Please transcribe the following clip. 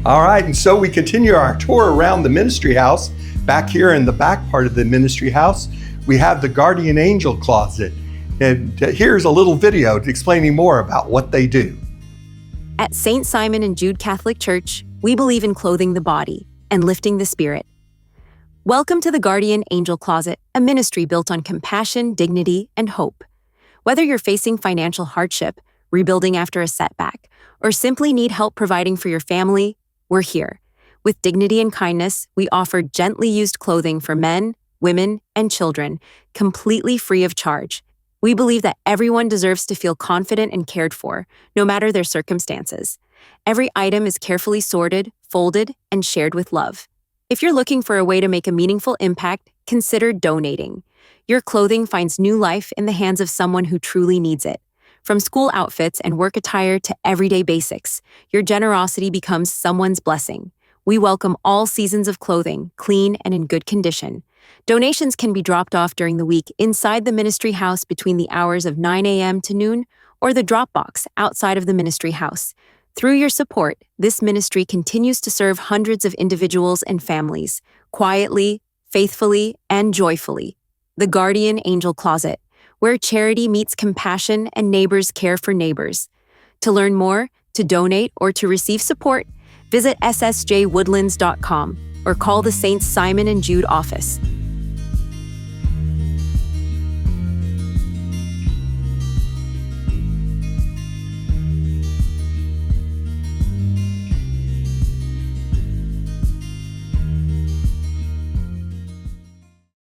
All right, and so we continue our tour around the ministry house. Back here in the back part of the ministry house, we have the Guardian Angel Closet. And here's a little video explaining more about what they do. At St. Simon and Jude Catholic Church, we believe in clothing the body and lifting the spirit. Welcome to the Guardian Angel Closet, a ministry built on compassion, dignity, and hope. Whether you're facing financial hardship, rebuilding after a setback, or simply need help providing for your family, we're here. With dignity and kindness, we offer gently used clothing for men, women, and children, completely free of charge. We believe that everyone deserves to feel confident and cared for, no matter their circumstances. Every item is carefully sorted, folded, and shared with love. If you're looking for a way to make a meaningful impact, consider donating. Your clothing finds new life in the hands of someone who truly needs it. From school outfits and work attire to everyday basics, your generosity becomes someone's blessing. We welcome all seasons of clothing, clean and in good condition. Donations can be dropped off during the week inside the ministry house between the hours of 9 a.m. to noon, or the drop box outside of the ministry house. Through your support, this ministry continues to serve hundreds of individuals and families, quietly, faithfully, and joyfully. The Guardian Angel Closet, where charity meets compassion and neighbors care for neighbors. To learn more, to donate, or to receive support, visit ssjwoodlands.com or call the St. Simon and Jude office